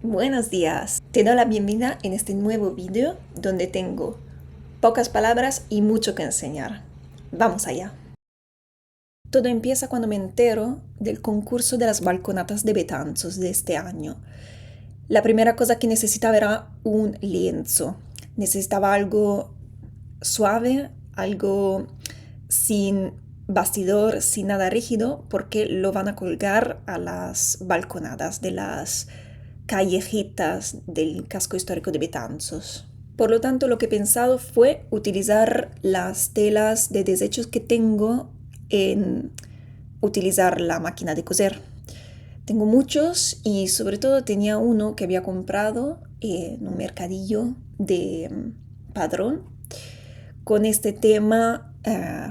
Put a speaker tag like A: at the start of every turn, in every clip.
A: Buenos días, te doy la bienvenida en este nuevo vídeo donde tengo pocas palabras y mucho que enseñar. Vamos allá. Todo empieza cuando me entero del concurso de las balconatas de Betanzos de este año. La primera cosa que necesitaba era un lienzo. Necesitaba algo suave, algo sin bastidor, sin nada rígido, porque lo van a colgar a las balconadas de las callejitas del casco histórico de Betanzos. Por lo tanto, lo que he pensado fue utilizar las telas de desechos que tengo en utilizar la máquina de coser. Tengo muchos y sobre todo tenía uno que había comprado en un mercadillo de Padrón con este tema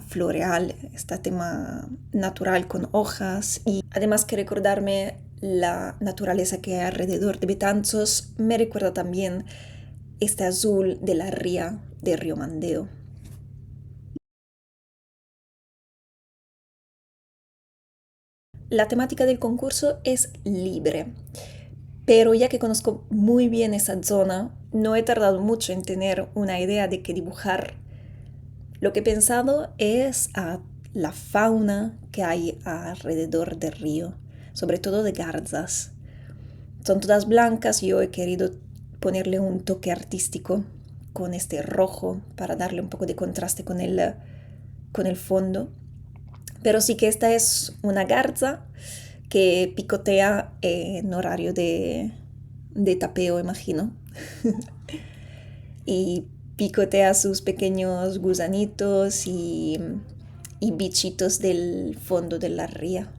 A: floreal, este tema natural con hojas y además que recordarme la naturaleza que hay alrededor de Betanzos me recuerda también este azul de la ría de Río Mandeo. La temática del concurso es libre, pero ya que conozco muy bien esa zona, no he tardado mucho en tener una idea de qué dibujar. Lo que he pensado es a la fauna que hay alrededor del río, sobre todo de garzas. Son todas blancas y yo he querido ponerle un toque artístico con este rojo para darle un poco de contraste con el fondo. Pero sí que esta es una garza que picotea en horario de tapeo, imagino. Y picotea sus pequeños gusanitos y bichitos del fondo de la ría.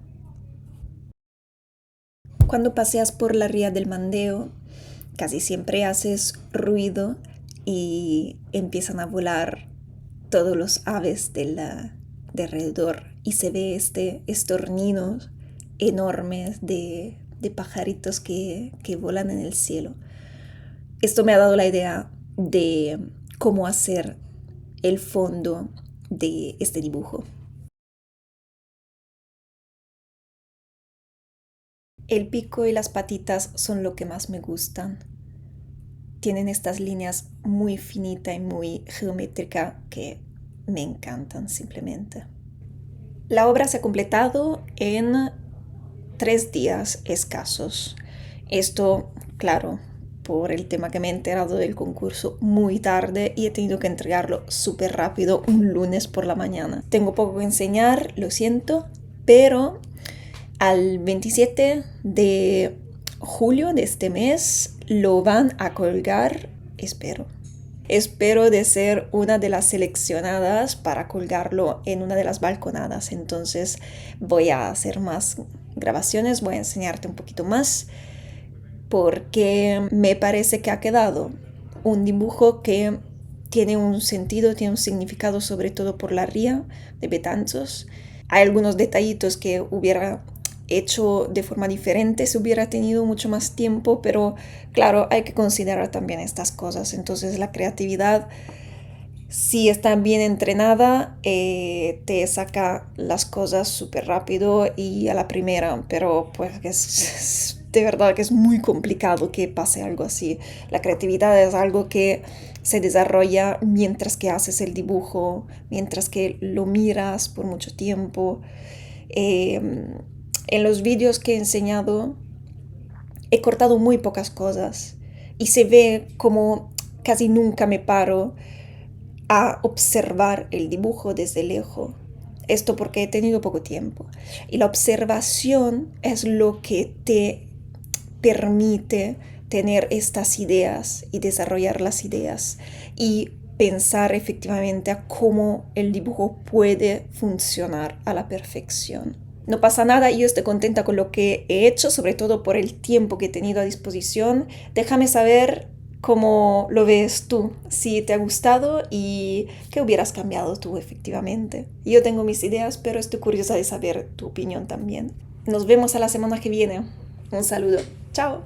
A: Cuando paseas por la ría del Mandeo, casi siempre haces ruido y empiezan a volar todos los aves de alrededor y se ve estos nidos enormes de pajaritos que volan en el cielo. Esto me ha dado la idea de cómo hacer el fondo de este dibujo. El pico y las patitas son lo que más me gustan. Tienen estas líneas muy finitas y muy geométricas que me encantan simplemente. La obra se ha completado en 3 días escasos. Esto, claro, por el tema que me he enterado del concurso muy tarde y he tenido que entregarlo súper rápido un lunes por la mañana. Tengo poco que enseñar, lo siento, pero al 27 de julio de este mes lo van a colgar, espero. Espero de ser una de las seleccionadas para colgarlo en una de las balconadas. Entonces voy a hacer más grabaciones, voy a enseñarte un poquito más porque me parece que ha quedado un dibujo que tiene un sentido, tiene un significado sobre todo por la ría de Betanzos. Hay algunos detallitos que hubiera hecho de forma diferente si hubiera tenido mucho más tiempo, pero claro, hay que considerar también estas cosas. Entonces la creatividad, si está bien entrenada, te saca las cosas súper rápido y a la primera, pero pues es de verdad que es muy complicado que pase algo así. La creatividad es algo que se desarrolla mientras que haces el dibujo, mientras que lo miras por mucho tiempo. En los vídeos que he enseñado he cortado muy pocas cosas y se ve como casi nunca me paro a observar el dibujo desde lejos. Esto porque he tenido poco tiempo. Y la observación es lo que te permite tener estas ideas y desarrollar las ideas y pensar efectivamente a cómo el dibujo puede funcionar a la perfección. No pasa nada, yo estoy contenta con lo que he hecho, sobre todo por el tiempo que he tenido a disposición. Déjame saber cómo lo ves tú, si te ha gustado y qué hubieras cambiado tú efectivamente. Yo tengo mis ideas, pero estoy curiosa de saber tu opinión también. Nos vemos a la semana que viene. Un saludo. Chao.